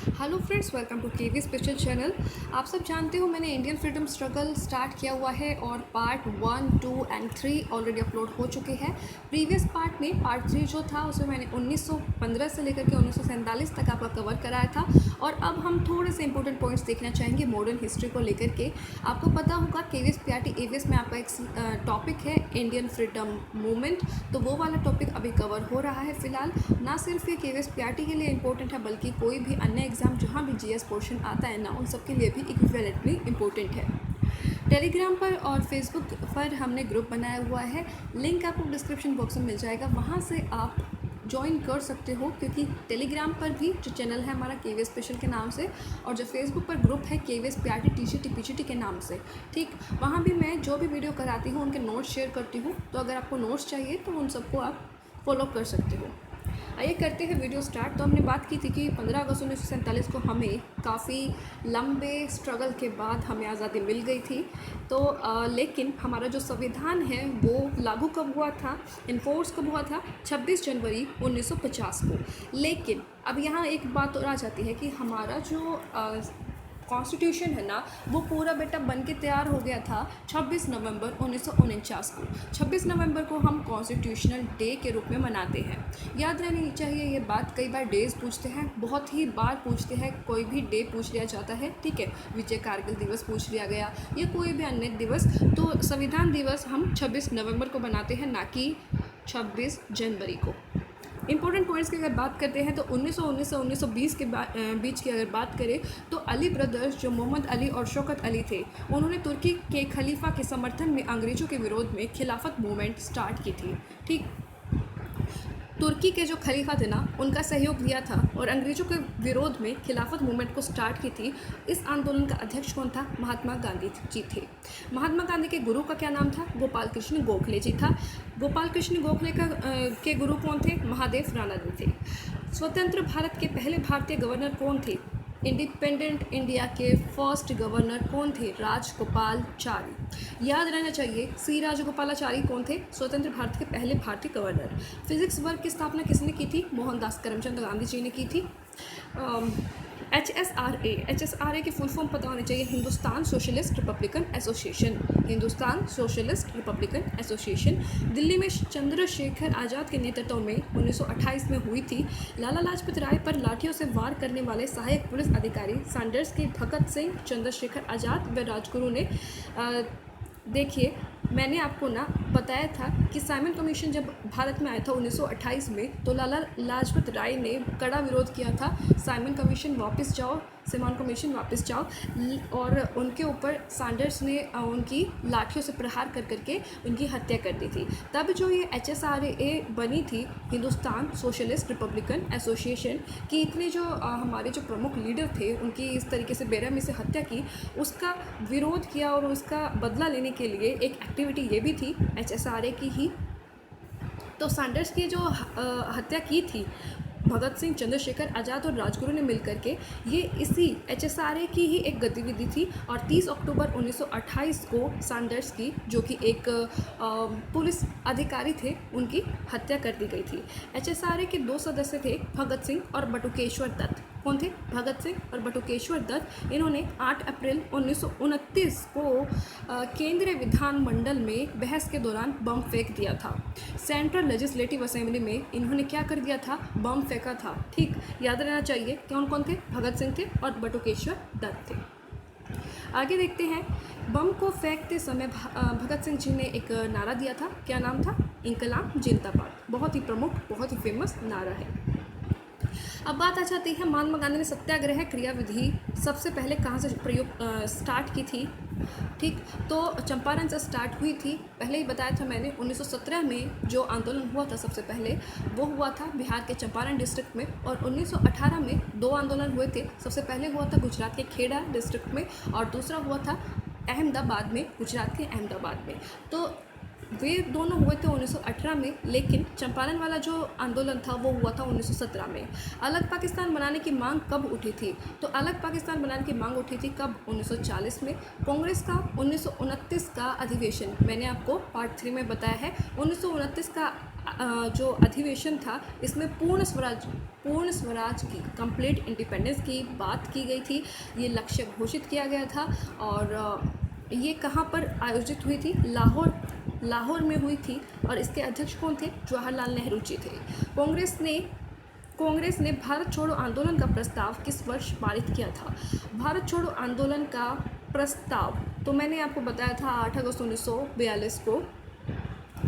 Hello friends, welcome to KV special channel. आप सब जानते हो मैंने इंडियन फ्रीडम स्ट्रगल स्टार्ट किया हुआ है और पार्ट 1, 2 एंड 3 ऑलरेडी अपलोड हो चुके हैं। प्रीवियस पार्ट में पार्ट 3 जो था उसमें मैंने 1915 से लेकर के 1947 तक आपका कवर कराया था और अब हम थोड़े से इंपॉर्टेंट पॉइंट्स देखना चाहेंगे मॉडर्न हिस्ट्री को लेकर के। आपको पता होगा केवीएस पीआरटी एवीएस में आपका एक टॉपिक है इंडियन फ्रीडम मूवमेंट, तो वो वाला टॉपिक अभी कवर हो रहा है फिलहाल। ना सिर्फ ये केवीएस पीआरटी के लिए इंपॉर्टेंट है बल्कि कोई भी अन्य एग्ज़ाम जहाँ भी जीएस पोर्शन आता है ना उन सब के लिए भी इक्विवेलेंटली इम्पोर्टेंट है। टेलीग्राम पर और फेसबुक पर हमने ग्रुप बनाया हुआ है, लिंक आपको डिस्क्रिप्शन बॉक्स में मिल जाएगा, वहाँ से आप ज्वाइन कर सकते हो। क्योंकि टेलीग्राम पर भी जो चैनल है हमारा केवीएस स्पेशल के नाम से और जो फेसबुक पर ग्रुप है केवीएस पीआरटी टीसीटी पीजीटी के नाम से, ठीक, वहाँ भी मैं जो भी वीडियो कराती हूँ उनके नोट्स शेयर करती हूँ। तो अगर आपको नोट्स चाहिए तो उन सबको आप फॉलो कर सकते हो। आइए करते हैं वीडियो स्टार्ट। तो हमने बात की थी कि 15 अगस्त 1947 को हमें काफ़ी लंबे स्ट्रगल के बाद हमें आज़ादी मिल गई थी। तो लेकिन हमारा जो संविधान है वो लागू कब हुआ था, इन्फोर्स कब हुआ था? 26 जनवरी 1950 को। लेकिन अब यहाँ एक बात और आ जाती है कि हमारा जो कॉन्स्टिट्यूशन है ना वो पूरा बेटा बन के तैयार हो गया था 26 नवंबर 1949 को। 26 नवंबर को हम कॉन्स्टिट्यूशनल डे के रूप में मनाते हैं। याद रहनी चाहिए ये बात, कई बार डेज पूछते हैं, बहुत ही बार पूछते हैं, कोई भी डे पूछ लिया जाता है, ठीक है, विजय कारगिल दिवस पूछ लिया गया या कोई भी अन्य दिवस। तो संविधान दिवस हम 26 नवंबर को बनाते हैं, ना कि 26 जनवरी को। इंपॉर्टेंट पॉइंट्स की अगर बात करते हैं तो 1919 से 1920 के बीच की अगर बात करें तो अली ब्रदर्स जो मोहम्मद अली और शौकत अली थे, उन्होंने तुर्की के खलीफा के समर्थन में अंग्रेज़ों के विरोध में खिलाफत मूवमेंट स्टार्ट की थी। ठीक, तुर्की के जो खलीफा थे ना उनका सहयोग लिया था और अंग्रेज़ों के विरोध में खिलाफत मूवमेंट को स्टार्ट की थी। इस आंदोलन का अध्यक्ष कौन था? महात्मा गांधी जी थे। महात्मा गांधी के गुरु का क्या नाम था? गोपाल कृष्ण गोखले जी था। गोपाल कृष्ण गोखले के गुरु कौन थे? महादेव राणा जी थे। स्वतंत्र भारत के पहले भारतीय गवर्नर कौन थे? इंडिपेंडेंट इंडिया के फर्स्ट गवर्नर कौन थे? राजगोपालाचारी। याद रहना चाहिए, सी राजगोपालाचारी कौन थे? स्वतंत्र भारत के पहले भारतीय गवर्नर। फिजिक्स वर्ग की स्थापना किसने की थी? मोहनदास करमचंद गांधी जी ने की थी। एच एस आर ए की फुल फॉर्म पता होनी चाहिए, Hindustan socialist Republican association. Hindustan socialist Republican association Delhi में चंद्रशेखर आज़ाद के नेतृत्व में 1928 में हुई थी। लाला लाजपत राय पर लाठियों से वार करने वाले सहायक पुलिस अधिकारी सैंडर्स के भगत सिंह, चंद्रशेखर आज़ाद व राजगुरु ने देखिए, मैंने आपको ना बताया था कि साइमन कमीशन जब भारत में आया था 1928 में, तो लाला लाजपत राय ने कड़ा विरोध किया था, साइमन कमीशन वापस जाओ, साइमन कमीशन वापस जाओ, और उनके ऊपर सैंडर्स ने उनकी लाठियों से प्रहार कर करके उनकी हत्या कर दी थी। तब जो ये HSRA बनी थी, हिंदुस्तान सोशलिस्ट रिपब्लिकन एसोसिएशन की, इतने जो हमारे जो प्रमुख लीडर थे उनकी इस तरीके से बेरहमी से हत्या की, उसका विरोध किया और उसका बदला लेने के लिए एक एक्टिविटी ये भी थी HSRA की ही। तो सैंडर्स की जो हत्या की थी भगत सिंह, चंद्रशेखर आज़ाद और राजगुरु ने मिलकर के, ये इसी HSRA की ही एक गतिविधि थी। और 30 अक्टूबर 1928 को सैंडर्स की, जो कि एक पुलिस अधिकारी थे, उनकी हत्या कर दी गई थी। HSRA के 2 सदस्य थे, भगत सिंह और बटुकेश्वर दत्त। कौन थे? भगत सिंह और बटुकेश्वर दत्त। इन्होंने 8 अप्रैल 1929 को केंद्रीय विधानमंडल में बहस के दौरान बम फेंक दिया था। सेंट्रल लेजिस्लेटिव असेंबली में इन्होंने क्या कर दिया था? बम फेंका था। ठीक, याद रहना चाहिए कौन कौन थे? भगत सिंह थे और बटुकेश्वर दत्त थे। आगे देखते हैं। बम को फेंकते समय भगत सिंह जी ने एक नारा दिया था, क्या नाम था? इंकलाब जिंदाबाद। बहुत ही प्रमुख, बहुत ही फेमस नारा है। अब बात आ जाती है, महात्मा गांधी ने सत्याग्रह क्रियाविधि सबसे पहले कहाँ से प्रयोग स्टार्ट की थी? ठीक, तो चंपारण से स्टार्ट हुई थी। पहले ही बताया था मैंने, 1917 में जो आंदोलन हुआ था सबसे पहले, वो हुआ था बिहार के चंपारण डिस्ट्रिक्ट में। और 1918 में 2 आंदोलन हुए थे। सबसे पहले हुआ था गुजरात के खेड़ा डिस्ट्रिक्ट में और दूसरा हुआ था अहमदाबाद में, गुजरात के अहमदाबाद में। तो वे दोनों हुए थे 1918 में, लेकिन चंपारण वाला जो आंदोलन था वो हुआ था 1917 में। अलग पाकिस्तान बनाने की मांग कब उठी थी? तो अलग पाकिस्तान बनाने की मांग उठी थी कब? 1940 में। कांग्रेस का 1929 का अधिवेशन मैंने आपको पार्ट 3 में बताया है। 1929 का जो अधिवेशन था, इसमें पूर्ण स्वराज पूर्ण स्वराज की, कंप्लीट इंडिपेंडेंस की बात की गई थी। ये लक्ष्य घोषित किया गया था और ये कहाँ पर आयोजित हुई थी? लाहौर में हुई थी और इसके अध्यक्ष कौन थे? जवाहरलाल नेहरू जी थे। कांग्रेस ने भारत छोड़ो आंदोलन का प्रस्ताव किस वर्ष पारित किया था? भारत छोड़ो आंदोलन का प्रस्ताव तो मैंने आपको बताया था 8 अगस्त 1942 को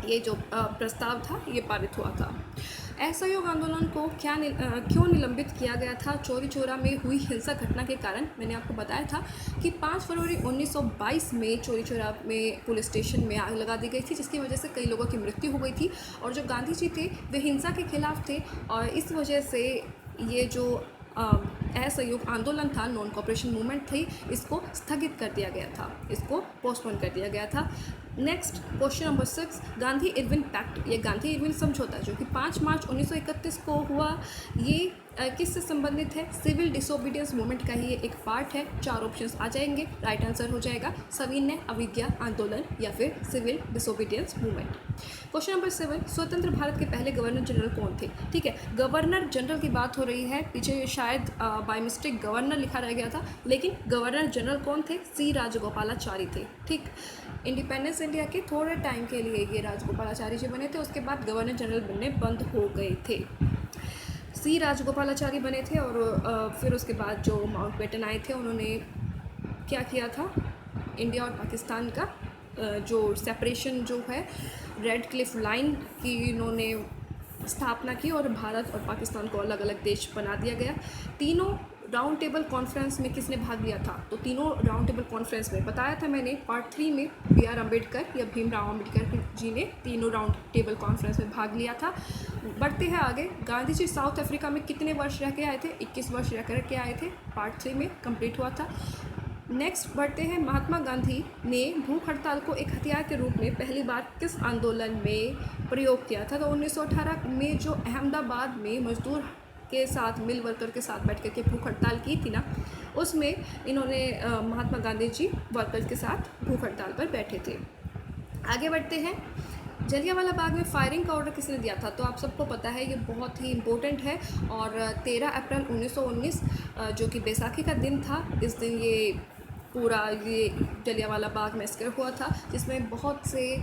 ये जो प्रस्ताव था ये पारित हुआ था। असहयोग आंदोलन को क्यों निलंबित किया गया था? चौरी चौरा में हुई हिंसक घटना के कारण। मैंने आपको बताया था कि 5 फरवरी 1922 में चौरी चौरा में पुलिस स्टेशन में आग लगा दी गई थी, जिसकी वजह से कई लोगों की मृत्यु हो गई थी और जो गांधी जी थे वे हिंसा के खिलाफ थे और इस वजह से ये जो असहयोग आंदोलन था, नॉन कॉपरेशन मूवमेंट थी, इसको स्थगित कर दिया गया था, इसको पोस्टपोन कर दिया गया था। Next question number 6, Gandhi Irwin pact, ये गांधी इरविन समझौता जो कि 5 मार्च 1931 को हुआ, ये किससे संबंधित है? सिविल डिसोबीडियंस मूवमेंट का ही ये एक पार्ट है। 4 ऑप्शंस आ जाएंगे, राइट आंसर हो जाएगा सविनय अवज्ञा आंदोलन या फिर civil disobedience movement. Question number 7, स्वतंत्र भारत के पहले गवर्नर जनरल कौन थे? ठीक है, गवर्नर जनरल की बात हो रही है, पीछे शायद बाय मिस्टेक गवर्नर लिखा रह गया था, लेकिन गवर्नर जनरल कौन थे? सी राजगोपालाचारी थे। ठीक, इंडिपेंडेंस इंडिया के थोड़े टाइम के लिए ये राजगोपालाचारी जी बने थे, उसके बाद गवर्नर जनरल बनने बंद हो गए थे। सी राजगोपालाचारी बने थे और फिर उसके बाद जो माउंटबेटन आए थे उन्होंने क्या किया था? इंडिया और पाकिस्तान का जो सेपरेशन जो है, रेड क्लिफ लाइन की इन्होंने स्थापना की और भारत और पाकिस्तान को अलग अलग देश बना दिया गया। तीनों राउंड टेबल कॉन्फ्रेंस में किसने भाग लिया था? तो तीनों राउंड टेबल कॉन्फ्रेंस में बताया था मैंने पार्ट 3 में, BR अम्बेडकर या भीमराव अम्बेडकर जी ने तीनों राउंड टेबल कॉन्फ्रेंस में भाग लिया था। बढ़ते हैं आगे, गांधी जी साउथ अफ्रीका में कितने वर्ष रह के आए थे? 21 वर्ष रह कर के आए थे, पार्ट 3 में कंप्लीट हुआ था। नेक्स्ट बढ़ते हैं, महात्मा गांधी ने भूख हड़ताल को एक हथियार के रूप में पहली बार किस आंदोलन में प्रयोग किया था? तो 1918 में जो अहमदाबाद में मजदूर के साथ मिल वर्कर के साथ बैठ करके भूख हड़ताल की थी ना, उसमें इन्होंने महात्मा गांधी जी वर्कर्स के साथ भूख हड़ताल पर बैठे थे। आगे बढ़ते हैं, जलियांवाला बाग में फायरिंग का ऑर्डर किसने दिया था? तो आप सबको पता है ये बहुत ही इम्पोर्टेंट है और 13 अप्रैल 1919 जो कि बैसाखी का दिन था, इस दिन ये पूरा ये जलियांवाला बाग मैसेकर हुआ था, जिसमें बहुत से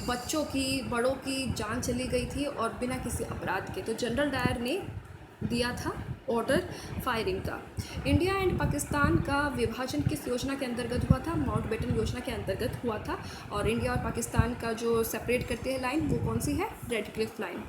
बच्चों की, बड़ों की जान चली गई थी और बिना किसी अपराध के। तो जनरल डायर ने दिया था ऑर्डर फायरिंग का। इंडिया एंड पाकिस्तान का विभाजन किस योजना के अंतर्गत हुआ था? माउंटबेटन योजना के अंतर्गत हुआ था। और इंडिया और पाकिस्तान का जो सेपरेट करती है लाइन, वो कौन सी है? Radcliffe line.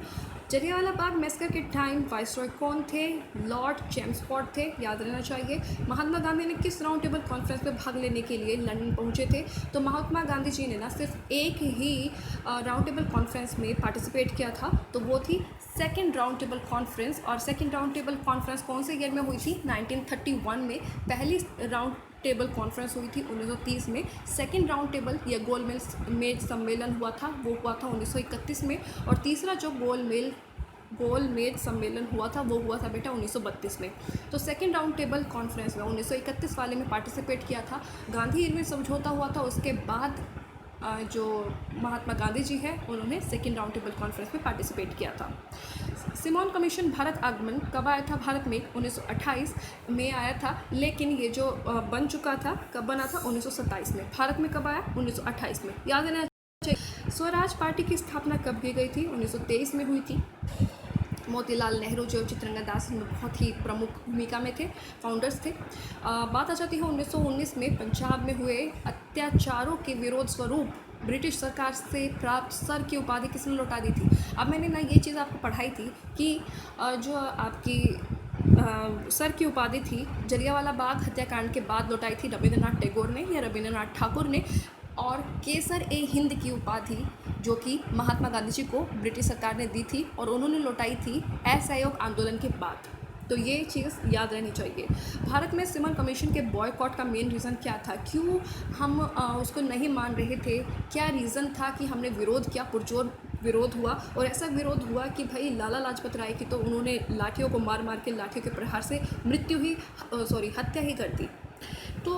Jallianwala Bagh massacre के टाइम वाइसरॉय कौन थे? लॉर्ड चैम्सफोर्ड थे, याद रहना चाहिए। महात्मा गांधी ने किस राउंड टेबल कॉन्फ्रेंस में भाग लेने के लिए लंदन पहुंचे थे? तो महात्मा गांधी जी ने ना सिर्फ एक ही राउंड टेबल कॉन्फ्रेंस में पार्टिसिपेट किया था, तो वो थी सेकेंड राउंड टेबल कॉन्फ्रेंस। और सेकेंड राउंड टेबल कॉन्फ्रेंस कौन से ईयर में हुई थी? 1931 में। पहली राउंड टेबल कॉन्फ्रेंस हुई थी 1930 में। सेकेंड राउंड टेबल या गोलमेज सम्मेलन हुआ था, वो हुआ था 1931 में। और तीसरा जो गोलमेज सम्मेलन हुआ था वो हुआ था बेटा 1932 में। तो सेकेंड राउंड टेबल कॉन्फ्रेंस में 1931 वाले में पार्टिसिपेट किया था। गांधी इरविन समझौता हुआ था, उसके बाद जो महात्मा गांधी जी हैं उन्होंने सेकेंड राउंड टेबल कॉन्फ्रेंस में पार्टिसिपेट किया था। सिमोन कमीशन भारत आगमन कब आया था भारत में? 1928 में आया था, लेकिन ये जो बन चुका था, कब बना था? 1927 में। भारत में कब आया? 1928 में, याद रहना चाहिए। स्वराज पार्टी की स्थापना कब की गई थी? 1923 में हुई थी। मोतीलाल नेहरू जो चित्ररंजन दास में बहुत ही प्रमुख भूमिका में थे, फाउंडर्स थे। बात आ जाती है 1919 में पंजाब में हुए अत्याचारों के विरोध स्वरूप ब्रिटिश सरकार से प्राप्त सर की उपाधि किसने लौटा दी थी? अब मैंने ना ये चीज़ आपको पढ़ाई थी कि जो आपकी सर की उपाधि थी जलियांवाला बाग हत्याकांड के बाद लौटाई थी रविंद्रनाथ टैगोर ने या रविंद्रनाथ ठाकुर ने। और केसर ए हिंद की उपाधि जो कि महात्मा गांधी जी को ब्रिटिश सरकार ने दी थी और उन्होंने लौटाई थी असहयोग आंदोलन के बाद। तो ये चीज़ याद रहनी चाहिए। भारत में सिमन कमीशन के बॉयकॉट का मेन रीज़न क्या था? क्यों हम उसको नहीं मान रहे थे? क्या रीज़न था कि हमने विरोध किया? पुरजोर विरोध हुआ और ऐसा विरोध हुआ कि भाई लाला लाजपत राय की तो उन्होंने लाठियों को मार मार के लाठियों के प्रहार से हत्या ही कर दी। तो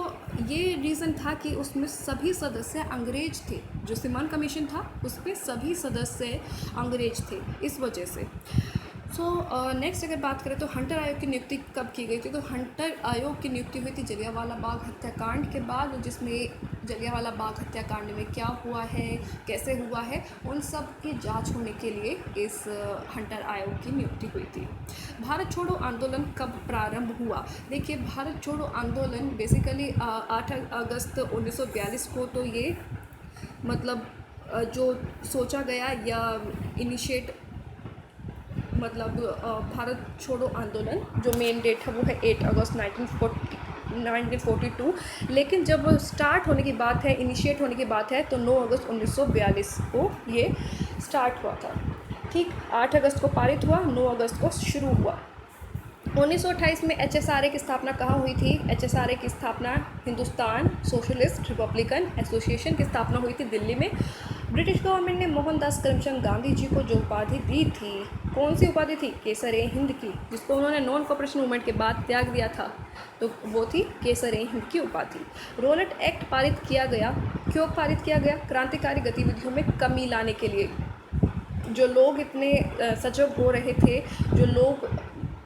ये रीज़न था कि उसमें सभी सदस्य अंग्रेज थे। जो सिमन कमीशन था उसमें सभी सदस्य अंग्रेज थे, इस वजह से। नेक्स्ट अगर बात करें तो हंटर आयोग की नियुक्ति कब की गई थी, तो हंटर आयोग की नियुक्ति हुई थी जलियांवाला बाग हत्याकांड के बाद, जिसमें जलियांवाला बाग हत्याकांड में क्या हुआ है, कैसे हुआ है, उन सब की जांच होने के लिए इस हंटर आयोग की नियुक्ति हुई थी। भारत छोड़ो आंदोलन कब प्रारंभ हुआ, देखिए भारत छोड़ो आंदोलन बेसिकली 8 अगस्त 1942 को, तो ये मतलब जो सोचा गया या इनिशिएट मतलब भारत छोड़ो आंदोलन जो मेन डेट है वो है 8 अगस्त 1942, लेकिन जब स्टार्ट होने की बात है, इनिशिएट होने की बात है, तो 9 अगस्त 1942 को ये स्टार्ट हुआ था। ठीक, 8 अगस्त को पारित हुआ, 9 अगस्त को शुरू हुआ। 1928 में HSRA की स्थापना कहाँ हुई थी, HSRA की स्थापना हिंदुस्तान सोशलिस्ट रिपब्लिकन एसोसिएशन की स्थापना हुई थी दिल्ली में। ब्रिटिश गवर्नमेंट ने मोहनदास करमचंद गांधी जी को जो उपाधि दी थी, कौन सी उपाधि थी, केसर ए हिंद की, जिसको उन्होंने नॉन कॉपरेशन मूवमेंट के बाद त्याग दिया था, तो वो थी केसर ए हिंद की उपाधि। रोलेट एक्ट पारित किया गया, क्यों पारित किया गया, क्रांतिकारी गतिविधियों में कमी लाने के लिए। जो लोग इतने सजग हो रहे थे, जो लोग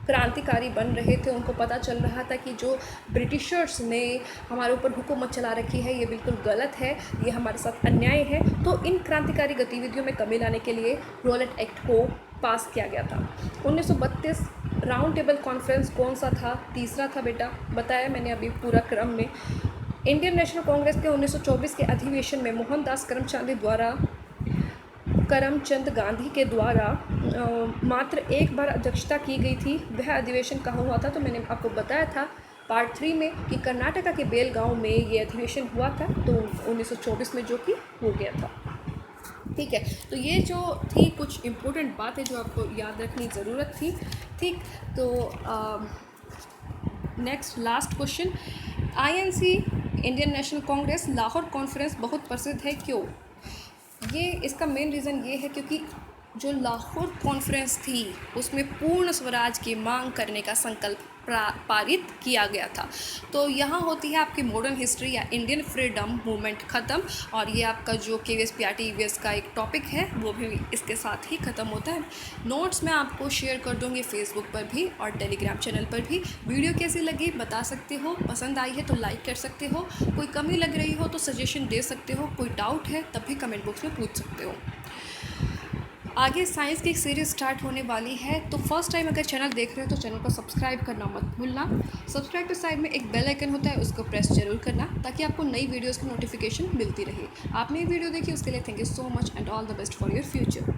क्रांतिकारी बन रहे थे, उनको पता चल रहा था कि जो ब्रिटिशर्स ने हमारे ऊपर हुकूमत चला रखी है ये बिल्कुल गलत है, ये हमारे साथ अन्याय है, तो इन क्रांतिकारी गतिविधियों में कमी लाने के लिए रोलेट एक्ट को पास किया गया था। 1932 राउंड टेबल कॉन्फ्रेंस कौन सा था, तीसरा था बेटा, बताया मैंने अभी पूरा क्रम में। इंडियन नेशनल कांग्रेस के 1924 के अधिवेशन में मोहनदास करमचंद गांधी के द्वारा मात्र एक बार अध्यक्षता की गई थी, वह अधिवेशन कहाँ हुआ था, तो मैंने आपको बताया था पार्ट 3 में कि कर्नाटका के बेलगांव में ये अधिवेशन हुआ था, तो 1924 में जो कि हो गया था। ठीक है, तो ये जो थी कुछ इम्पोर्टेंट बातें जो आपको याद रखनी ज़रूरत थी। ठीक, तो next last question, INC Indian national Congress Lahore conference बहुत प्रसिद्ध है, क्यों, ये इसका मेन रीज़न ये है क्योंकि जो लाहौर कॉन्फ्रेंस थी उसमें पूर्ण स्वराज की मांग करने का संकल्प पारित किया गया था। तो यहाँ होती है आपकी मॉडर्न हिस्ट्री या इंडियन फ्रीडम मूवमेंट ख़त्म, और ये आपका जो KVS PRT EVS का एक टॉपिक है वो भी इसके साथ ही ख़त्म होता है। नोट्स मैं आपको शेयर कर दूँगी फेसबुक पर भी और टेलीग्राम चैनल पर भी। वीडियो कैसी लगी बता सकते हो, पसंद आई है तो लाइक कर सकते हो, कोई कमी लग रही हो तो सजेशन दे सकते हो, कोई डाउट है तब भी कमेंट बॉक्स में पूछ सकते हो। आगे साइंस की एक सीरीज़ स्टार्ट होने वाली है, तो फर्स्ट टाइम अगर चैनल देख रहे हो तो चैनल को सब्सक्राइब करना मत भूलना। सब्सक्राइब के साइड में एक बेल आइकन होता है, उसको प्रेस जरूर करना ताकि आपको नई वीडियोस की नोटिफिकेशन मिलती रहे। आपने ये वीडियो देखी उसके लिए thank you so much and all the best for your future.